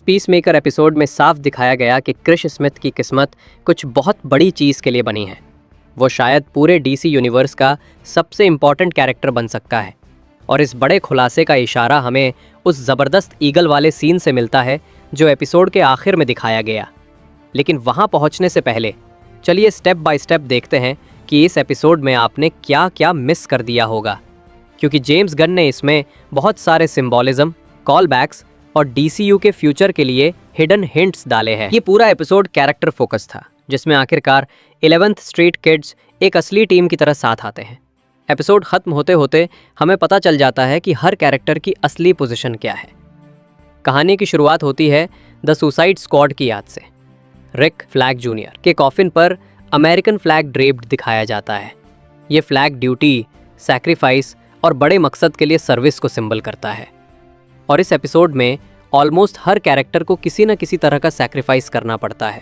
Peacemaker episode में साफ दिखाया गया कि क्रिस स्मिथ की किस्मत कुछ बहुत बड़ी चीज़ के लिए बनी है। वो शायद पूरे डीसी यूनिवर्स का सबसे इम्पॉर्टेंट कैरेक्टर बन सकता है। और इस बड़े खुलासे का इशारा हमें उस ज़बरदस्त ईगल वाले सीन से मिलता है जो एपिसोड के आखिर में दिखाया गया। लेकिन वहाँ पहुँचने से पहले चलिए स्टेप बाय स्टेप देखते हैं कि इस एपिसोड में आपने क्या क्या मिस कर दिया होगा, क्योंकि जेम्स गन ने इसमें बहुत सारे सिंबॉलिज्म, कॉल बैक्स और डीसीयू के फ्यूचर के लिए हिडन हिंट्स डाले हैं। ये पूरा एपिसोड कैरेक्टर फोकस था, जिसमें आखिरकार 11th स्ट्रीट किड्स एक असली टीम की तरह साथ आते हैं। एपिसोड खत्म होते होते हमें पता चल जाता है कि हर कैरेक्टर की असली पोजीशन क्या है। कहानी की शुरुआत होती है द सुसाइड स्क्वाड की याद से। रिक फ्लैग जूनियर के कॉफिन पर अमेरिकन फ्लैग ड्रेप्ड दिखाया जाता है। ये फ्लैग ड्यूटी, सैक्रिफाइस और बड़े मकसद के लिए सर्विस को सिंबल करता है। और इस एपिसोड में ऑलमोस्ट हर कैरेक्टर को किसी न किसी तरह का सैक्रिफाइस करना पड़ता है,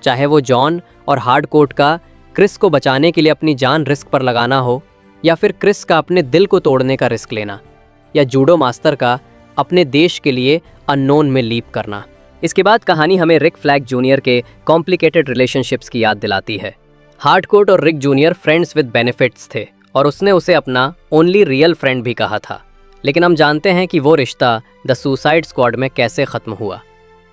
चाहे वो जॉन और हार्डकोर्ट का क्रिस को बचाने के लिए अपनी जान रिस्क पर लगाना हो, या फिर क्रिस का अपने दिल को तोड़ने का रिस्क लेना, या जूडो मास्टर का अपने देश के लिए अननोन में लीप करना। इसके बाद कहानी हमें रिक फ्लैग जूनियर के कॉम्प्लिकेटेड रिलेशनशिप्स की याद दिलाती है। हार्डकोर्ट और रिक जूनियर फ्रेंड्स विद बेनिफिट्स थे और उसने उसे अपना ओनली रियल फ्रेंड भी कहा था। लेकिन हम जानते हैं कि वो रिश्ता द सुसाइड स्क्वाड में कैसे ख़त्म हुआ।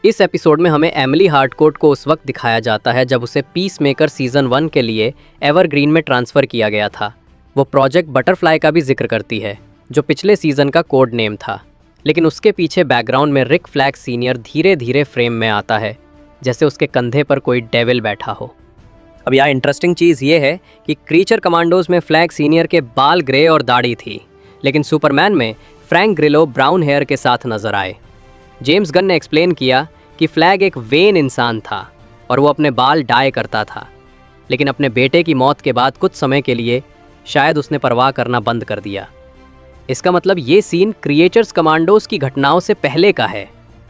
इस एपिसोड में हमें एमिली हार्डकोर्ट को उस वक्त दिखाया जाता है जब उसे पीसमेकर सीज़न 1 के लिए एवरग्रीन में ट्रांसफ़र किया गया था। वो प्रोजेक्ट बटरफ्लाई का भी जिक्र करती है, जो पिछले सीज़न का कोड नेम था। लेकिन उसके पीछे बैकग्राउंड में रिक फ्लैग सीनियर धीरे धीरे फ्रेम में आता है, जैसे उसके कंधे पर कोई डेविल बैठा हो। अब यहाँ इंटरेस्टिंग चीज़ ये है कि क्रीचर कमांडोज में फ्लैग सीनियर के बाल ग्रे और दाढ़ी थी, लेकिन सुपरमैन में फ्रैंक ग्रिलो ब्राउन हेयर के साथ नजर आए। जेम्स गन ने एक्सप्लेन किया कि फ्लैग एक वेन इंसान था और वो अपने बाल डाई करता था, लेकिन अपने बेटे की मौत के बाद कुछ समय के लिए शायद उसने परवाह करना बंद कर दिया। इसका मतलब ये सीन क्रिएचर्स कमांडोज की घटनाओं से पहले का है।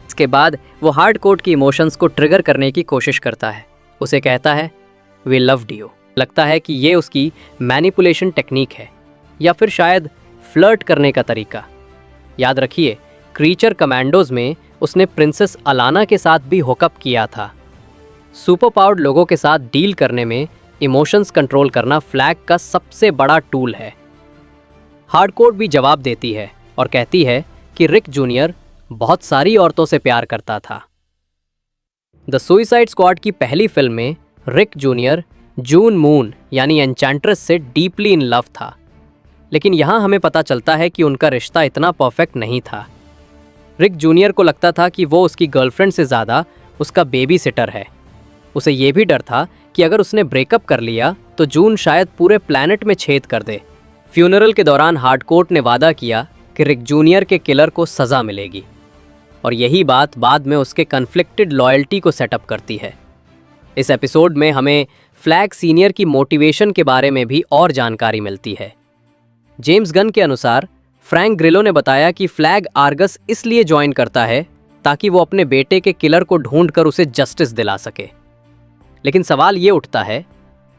इसके बाद वो हार्डकोर्ट की इमोशंस को ट्रिगर करने की कोशिश करता है। उसे कहता है वी लव्ड यू। लगता है कि ये उसकी मैनिपुलेशन टेक्निक है, या फिर शायद फ्लर्ट करने का तरीका। याद रखिए, क्रीचर कमांडोज में उसने प्रिंसेस अलाना के साथ भी हुकअप किया था। सुपर पावर्ड लोगों के साथ डील करने में इमोशंस कंट्रोल करना फ्लैग का सबसे बड़ा टूल है। हार्डकोर्ट भी जवाब देती है और कहती है कि रिक जूनियर बहुत सारी औरतों से प्यार करता था। द सुसाइड स्क्वाड की पहली फिल्म में रिक जूनियर जून मून यानी एन्चेंट्रेस से डीपली इन लव था, लेकिन यहाँ हमें पता चलता है कि उनका रिश्ता इतना परफेक्ट नहीं था। रिक जूनियर को लगता था कि वो उसकी गर्लफ्रेंड से ज़्यादा उसका बेबी सिटर है। उसे ये भी डर था कि अगर उसने ब्रेकअप कर लिया तो जून शायद पूरे प्लैनेट में छेद कर दे। फ्यूनरल के दौरान हार्डकोर्ट ने वादा किया कि रिक जूनियर के किलर को सज़ा मिलेगी, और यही बात बाद में उसके कन्फ्लिक्टेड लॉयल्टी को सेटअप करती है। इस एपिसोड में हमें फ्लैग सीनियर की मोटिवेशन के बारे में भी और जानकारी मिलती है। जेम्स गन के अनुसार फ्रैंक ग्रिलो ने बताया कि फ्लैग आर्गस इसलिए ज्वाइन करता है ताकि वो अपने बेटे के किलर को ढूंढकर उसे जस्टिस दिला सके। लेकिन सवाल ये उठता है,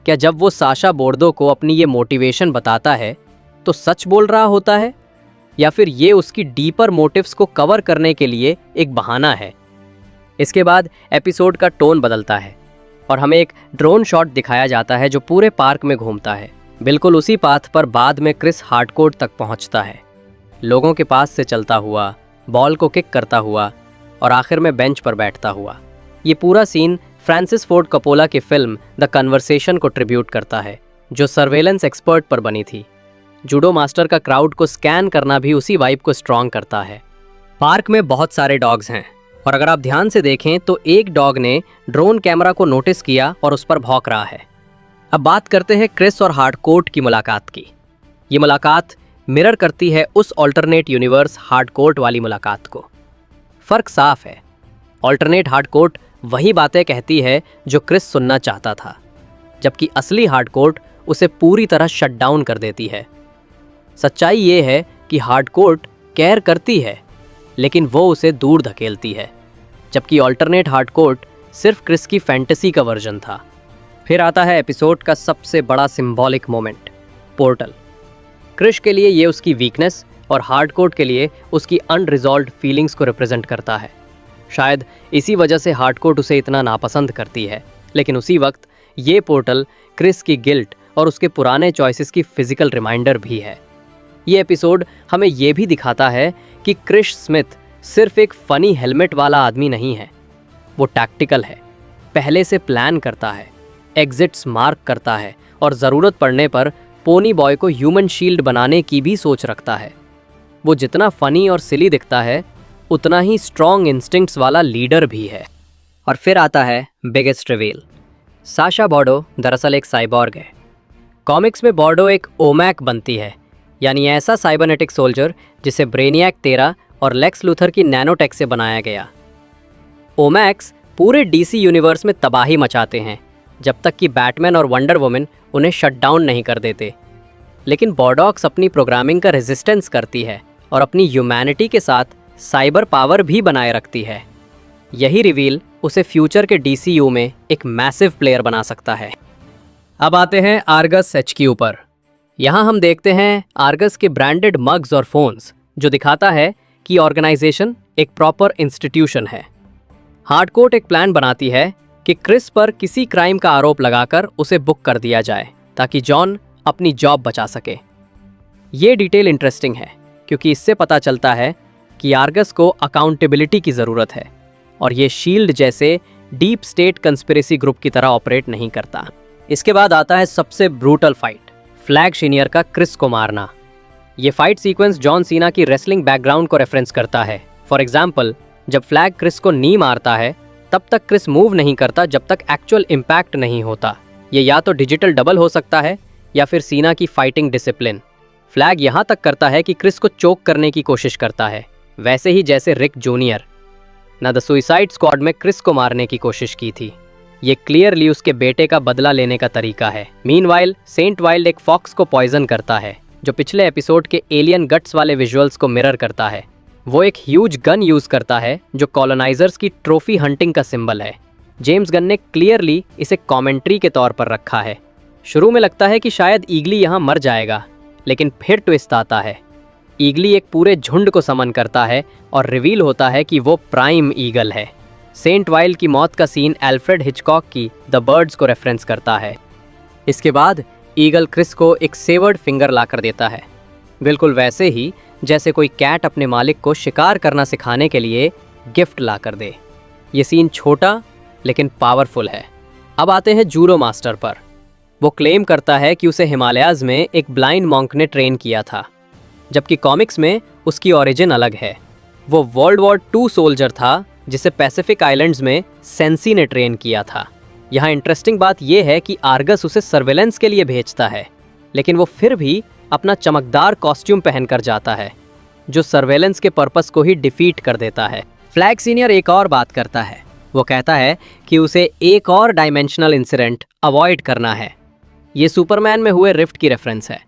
क्या जब वो साशा बोर्डो को अपनी ये मोटिवेशन बताता है तो सच बोल रहा होता है, या फिर ये उसकी डीपर मोटिव्स को कवर करने के लिए एक बहाना है? इसके बाद एपिसोड का टोन बदलता है और हमें एक ड्रोन शॉट दिखाया जाता है जो पूरे पार्क में घूमता है। बिल्कुल उसी पाथ पर बाद में क्रिस हार्डकोर्ट तक पहुंचता है, लोगों के पास से चलता हुआ, बॉल को किक करता हुआ और आखिर में बेंच पर बैठता हुआ। ये पूरा सीन फ्रांसिस फोर्ड कपोला की फिल्म द कन्वर्सेशन को ट्रिब्यूट करता है, जो सर्वेलेंस एक्सपर्ट पर बनी थी। जूडो मास्टर का क्राउड को स्कैन करना भी उसी वाइब को स्ट्रॉन्ग करता है। पार्क में बहुत सारे डॉग्स हैं, और अगर आप ध्यान से देखें तो एक डॉग ने ड्रोन कैमरा को नोटिस किया और उस पर भौंक रहा है। अब बात करते हैं क्रिस और हार्डकोर्ट की मुलाकात की। ये मुलाकात मिरर करती है उस ऑल्टरनेट यूनिवर्स हार्डकोर्ट वाली मुलाकात को। फ़र्क साफ है, ऑल्टरनेट हार्डकोर्ट वही बातें कहती है जो क्रिस सुनना चाहता था, जबकि असली हार्डकोर्ट उसे पूरी तरह शट डाउन कर देती है। सच्चाई ये है कि हार्डकोर्ट केयर करती है, लेकिन वो उसे दूर धकेलती है, जबकि ऑल्टरनेट हार्डकोर्ट सिर्फ क्रिस की फैंटेसी का वर्जन था। फिर आता है एपिसोड का सबसे बड़ा सिंबॉलिक मोमेंट, पोर्टल। क्रिस के लिए ये उसकी वीकनेस और हार्डकोर्ट के लिए उसकी अनरिजॉल्व्ड फीलिंग्स को रिप्रेजेंट करता है। शायद इसी वजह से हार्डकोर्ट उसे इतना नापसंद करती है। लेकिन उसी वक्त ये पोर्टल क्रिस की गिल्ट और उसके पुराने चॉइसेस की फिजिकल रिमाइंडर भी है। ये एपिसोड हमें ये भी दिखाता है कि क्रिस स्मिथ सिर्फ एक फनी हेलमेट वाला आदमी नहीं है, वो टैक्टिकल है, पहले से प्लान करता है, एग्जिट्स मार्क करता है और ज़रूरत पड़ने पर पोनी बॉय को ह्यूमन शील्ड बनाने की भी सोच रखता है। वो जितना फनी और सिली दिखता है उतना ही स्ट्रॉन्ग इंस्टिंक्ट्स वाला लीडर भी है। और फिर आता है बिगेस्ट रिवील। साशा बॉर्डो दरअसल एक साइबॉर्ग है। कॉमिक्स में बॉर्डो एक ओमैक बनती है, यानी ऐसा साइबरनेटिक सोल्जर जिसे ब्रेनियक 13 और लेक्स लूथर की नैनोटेक से बनाया गया। ओमैक्स पूरे डीसी यूनिवर्स में तबाही मचाते हैं जब तक कि बैटमैन और वंडर वुमन उन्हें शट डाउन नहीं कर देते। लेकिन बॉर्डॉक्स अपनी प्रोग्रामिंग का रेजिस्टेंस करती है और अपनी ह्यूमैनिटी के साथ साइबर पावर भी बनाए रखती है। यही रिवील उसे फ्यूचर के डीसीयू में एक मैसिव प्लेयर बना सकता है। अब आते हैं आर्गस HQ पर। यहाँ हम देखते हैं आर्गस के ब्रांडेड मग्स और फोन्स, जो दिखाता है कि ऑर्गेनाइजेशन एक प्रॉपर इंस्टीट्यूशन है। हार्डकोर्ट एक प्लान बनाती है कि क्रिस पर किसी क्राइम का आरोप लगाकर उसे बुक कर दिया जाए ताकि जॉन अपनी जॉब बचा सके। ये डिटेल इंटरेस्टिंग है क्योंकि इससे पता चलता है कि आर्गस को अकाउंटेबिलिटी की ज़रूरत है और ये शील्ड जैसे डीप स्टेट कंस्पिरेसी ग्रुप की तरह ऑपरेट नहीं करता। इसके बाद आता है सबसे ब्रूटल फाइट, फ्लैग सीनियर का क्रिस को मारना। ये फाइट सीक्वेंस जॉन सीना की रेसलिंग बैकग्राउंड को रेफरेंस करता है। फॉर एग्जाम्पल, जब फ्लैग क्रिस को नी मारता है तब तक क्रिस मूव नहीं करता जब तक एक्चुअल इम्पैक्ट नहीं होता। ये या तो डिजिटल डबल हो सकता है या फिर सीना की फाइटिंग डिसिप्लिन। फ्लैग यहाँ तक करता है कि क्रिस को चोक करने की कोशिश करता है, वैसे ही जैसे रिक जूनियर न द सुइसाइड स्क्वाड में क्रिस को मारने की कोशिश की थी। ये क्लियरली उसके बेटे का बदला लेने का तरीका है। मीनवाइल सेंट वाइल्ड एक फॉक्स को पॉइजन करता है, जो पिछले एपिसोड के एलियन गट्स वाले विजुअल्स को मिरर करता है। वो एक ह्यूज गन यूज करता है जो कॉलोनाइजर्स की ट्रॉफी हंटिंग का सिंबल है। जेम्स गन ने क्लियरली इसे कमेंट्री के तौर पर रखा है। शुरू में लगता है कि शायद ईगली यहाँ मर जाएगा, लेकिन फिर ट्विस्ट आता है। ईगली एक पूरे झुंड को समन करता है और रिवील होता है कि वो प्राइम ईगल है। सेंट वाइल्ड की मौत का सीन एल्फ्रेड हिचकॉक की द बर्ड्स को रेफरेंस करता है। इसके बाद ईगल क्रिस को एक सेवर्ड फिंगर लाकर देता है, बिल्कुल वैसे ही जैसे कोई कैट अपने मालिक को शिकार करना सिखाने के लिए गिफ्ट लाकर दे। ये सीन छोटा लेकिन पावरफुल है। अब आते हैं जूरो मास्टर पर। वो क्लेम करता है कि उसे हिमालयाज में एक ब्लाइंड मॉन्क ने ट्रेन किया था, जबकि कॉमिक्स में उसकी ओरिजिन अलग है। वो वर्ल्ड वॉर 2 सोल्जर था जिसे पैसिफिक आइलैंड्स में सेंसी ने ट्रेन किया था। यहाँ इंटरेस्टिंग बात यह है कि आर्गस उसे सर्वेलेंस के लिए भेजता है, लेकिन वो फिर भी अपना चमकदार कॉस्ट्यूम पहनकर जाता है, जो सर्वेलेंस के पर्पस को ही डिफीट कर देता है। फ्लैग सीनियर एक और बात करता है। वो कहता है कि उसे एक और डायमेंशनल इंसिडेंट अवॉइड करना है। ये सुपरमैन में हुए रिफ्ट की रेफरेंस है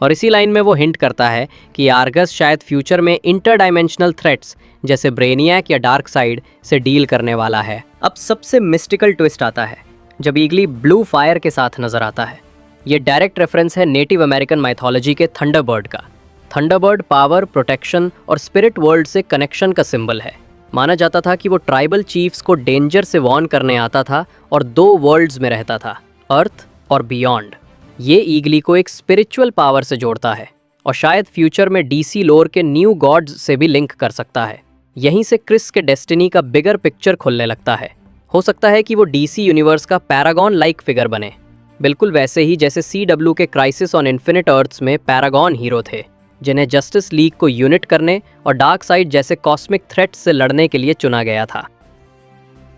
और इसी लाइन में वो हिंट करता है कि आर्गस शायद फ्यूचर में इंटर डायमेंशनल थ्रेट्स जैसे ब्रेनियक या डार्क साइड से डील करने वाला है। अब सबसे मिस्टिकल ट्विस्ट आता है जब ईगली ब्लू फायर के साथ नजर आता है। ये डायरेक्ट रेफरेंस है नेटिव अमेरिकन माइथोलॉजी के थंडरबर्ड का। थंडरबर्ड पावर, प्रोटेक्शन और स्पिरिट वर्ल्ड से कनेक्शन का सिंबल है। माना जाता था कि वो ट्राइबल चीफ्स को डेंजर से वॉर्न करने आता था और 2 वर्ल्ड्स में रहता था, अर्थ और बियॉन्ड। ये ईगली को एक स्पिरिचुअल पावर से जोड़ता है और शायद फ्यूचर में डीसी लोर के न्यू गॉड्स से भी लिंक कर सकता है। यहीं से क्रिस के डेस्टिनी का बिगर पिक्चर खुलने लगता है। हो सकता है कि वो डीसी यूनिवर्स का पैरागॉन लाइक फिगर बने, बिल्कुल वैसे ही जैसे CW के क्राइसिस ऑन इन्फिनिट अर्थ्स में पैरागॉन हीरो थे, जिन्हें जस्टिस लीग को यूनिट करने और डार्क साइड जैसे कॉस्मिक थ्रेट्स से लड़ने के लिए चुना गया था।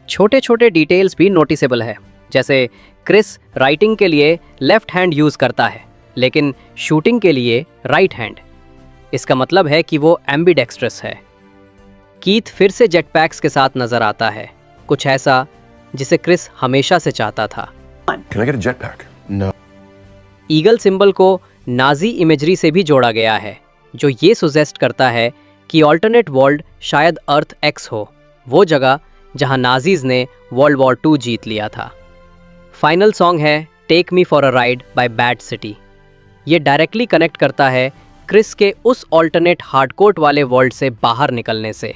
छोटे छोटे डिटेल्स भी नोटिसेबल है, जैसे क्रिस राइटिंग के लिए लेफ्ट हैंड यूज करता है लेकिन शूटिंग के लिए राइट हैंड। इसका मतलब है कि वो एम्बिडेक्स्ट्रस है। कीथ फिर से जेटपैक्स के साथ नजर आता है, कुछ ऐसा जिसे क्रिस हमेशा से चाहता था। Can I get a jetpack? No. Eagle symbol को नाजी इमेजरी से भी जोड़ा गया है, जो ये सुजेस्ट करता है कि ऑल्टरनेट वर्ल्ड शायद अर्थ एक्स हो, वो जगह जहां नाजीज ने वर्ल्ड वॉर 2 जीत लिया था। फाइनल सॉन्ग है take me for a ride by bad city. ये डायरेक्टली कनेक्ट करता है क्रिस के उस ऑल्टरनेट हार्डकोर्ट वाले वर्ल्ड से बाहर निकलने से,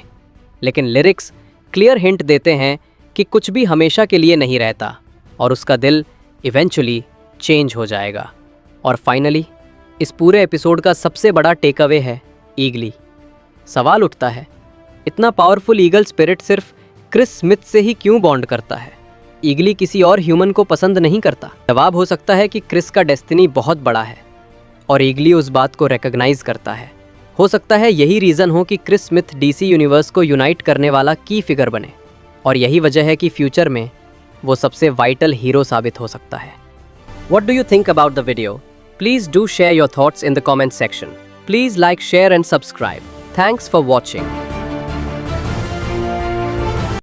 लेकिन लिरिक्स क्लियर हिंट देते हैं कि कुछ भी हमेशा के लिए नहीं रहता और उसका दिल इवेंचुअली चेंज हो जाएगा। और फाइनली इस पूरे एपिसोड का सबसे बड़ा टेक अवे है ईगली। सवाल उठता है, इतना पावरफुल ईगल स्पिरिट सिर्फ क्रिस स्मिथ से ही क्यों बॉन्ड करता है? ईगली किसी और ह्यूमन को पसंद नहीं करता। जवाब हो सकता है कि क्रिस का डेस्टिनी बहुत बड़ा है और ईगली उस बात को रिकॉग्नाइज करता है। हो सकता है यही रीज़न हो कि क्रिस स्मिथ डीसी यूनिवर्स को यूनाइट करने वाला की फिगर बने और यही वजह है कि फ्यूचर में वो सबसे वाइटल हीरो साबित हो सकता है। What do you think about the video? Please do share your thoughts in the comment section. Please like, share and subscribe. Thanks for watching.